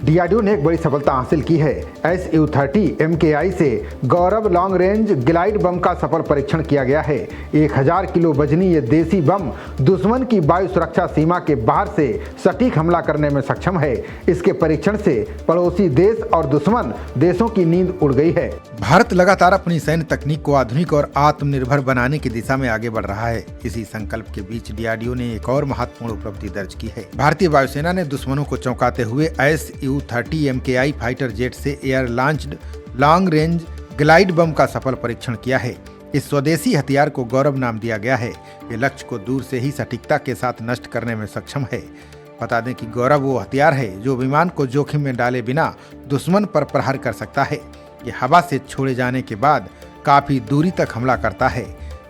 DRDO ने एक बड़ी सफलता हासिल की है। SU-30 MKI से गौरव लॉन्ग रेंज ग्लाइड बम का सफल परीक्षण किया गया है। 1000 किलो वजनी ये देसी बम दुश्मन की वायु सुरक्षा सीमा के बाहर से सटीक हमला करने में सक्षम है। इसके परीक्षण से पड़ोसी देश और दुश्मन देशों की नींद उड़ गई है। भारत लगातार अपनी सैन्य तकनीक को आधुनिक और आत्मनिर्भर बनाने की दिशा में आगे बढ़ रहा है। इसी संकल्प के बीच डीआरडीओ ने एक और महत्वपूर्ण उपलब्धि दर्ज की है। भारतीय वायुसेना ने दुश्मनों को चौंकाते हुए SU-30 MKI फाइटर जेट से air launched long range glide bomb का सफल परीक्षण किया है। इस स्वदेशी हथियार को गौरव नाम दिया गया है। ये लक्ष्य को दूर से ही सटीकता के साथ नष्ट करने में सक्षम है। बता दें कि गौरव वो हथियार है जो विमान को जोखिम में डाले बिना दुश्मन पर प्रहार कर सकता है। ये हवा से छोड़े जाने के बाद काफी दूरी तक हमला करता है।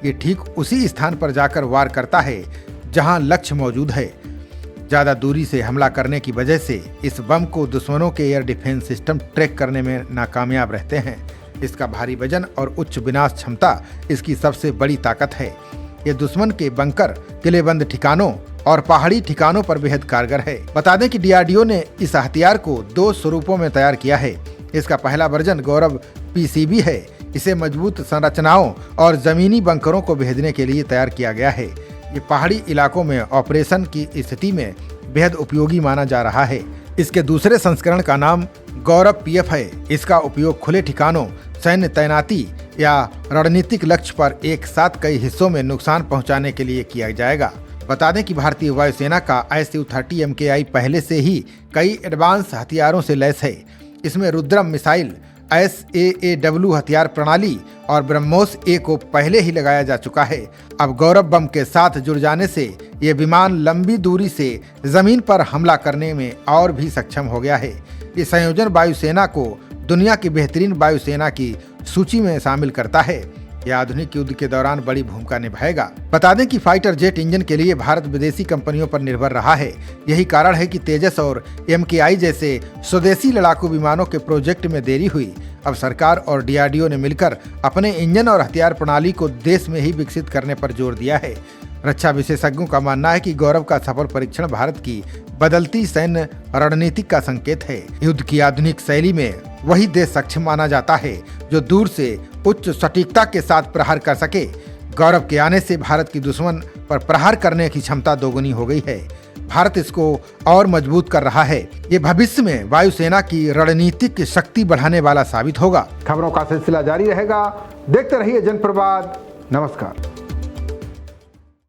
ये ठीक उसी स्थान पर जाकर वार करता है जहां लक्ष्य मौजूद है। ज्यादा दूरी से हमला करने की वजह से इस बम को दुश्मनों के एयर डिफेंस सिस्टम ट्रैक करने में नाकामयाब रहते हैं। इसका भारी वजन और उच्च विनाश क्षमता इसकी सबसे बड़ी ताकत है। ये दुश्मन के बंकर, किलेबंद ठिकानों और पहाड़ी ठिकानों पर बेहद कारगर है। बता दें कि डीआरडीओ ने इस हथियार को 2 स्वरूपों में तैयार किया है। इसका पहला वर्जन गौरव PCB है। इसे मजबूत संरचनाओं और जमीनी बंकरों को भेजने के लिए तैयार किया गया है। ये पहाड़ी इलाकों में ऑपरेशन की स्थिति में बेहद उपयोगी माना जा रहा है। इसके दूसरे संस्करण का नाम गौरव PF है। इसका उपयोग खुले ठिकानों, सैन्य तैनाती या रणनीतिक लक्ष्य पर एक साथ कई हिस्सों में नुकसान पहुंचाने के लिए किया जाएगा। बता दें कि भारतीय वायुसेना का SU-30 MKI पहले से ही कई एडवांस हथियारों से लैस है। इसमें रुद्रम मिसाइल, SAAW हथियार प्रणाली और ब्रह्मोस A को पहले ही लगाया जा चुका है। अब गौरव बम के साथ जुड़ जाने से ये विमान लंबी दूरी से जमीन पर हमला करने में और भी सक्षम हो गया है। ये संयोजन वायुसेना को दुनिया की बेहतरीन वायुसेना की सूची में शामिल करता है। यह आधुनिक युद्ध के दौरान बड़ी भूमिका निभाएगा। बता दें कि फाइटर जेट इंजन के लिए भारत विदेशी कंपनियों पर निर्भर रहा है। यही कारण है कि तेजस और MKI जैसे स्वदेशी लड़ाकू विमानों के प्रोजेक्ट में देरी हुई। अब सरकार और डीआरडीओ ने मिलकर अपने इंजन और हथियार प्रणाली को देश में ही विकसित करने पर जोर दिया है। रक्षा विशेषज्ञों का मानना है कि गौरव का सफल परीक्षण भारत की बदलती सैन्य रणनीति का संकेत है। युद्ध की आधुनिक शैली में वही देश सक्षम माना जाता है जो दूर से उच्च सटीकता के साथ प्रहार कर सके। गौरव के आने से भारत की दुश्मन पर प्रहार करने की क्षमता दोगुनी हो गई है। भारत इसको और मजबूत कर रहा है। ये भविष्य में वायुसेना की रणनीतिक शक्ति बढ़ाने वाला साबित होगा। खबरों का सिलसिला जारी रहेगा। देखते रहिए जनप्रवाद। नमस्कार।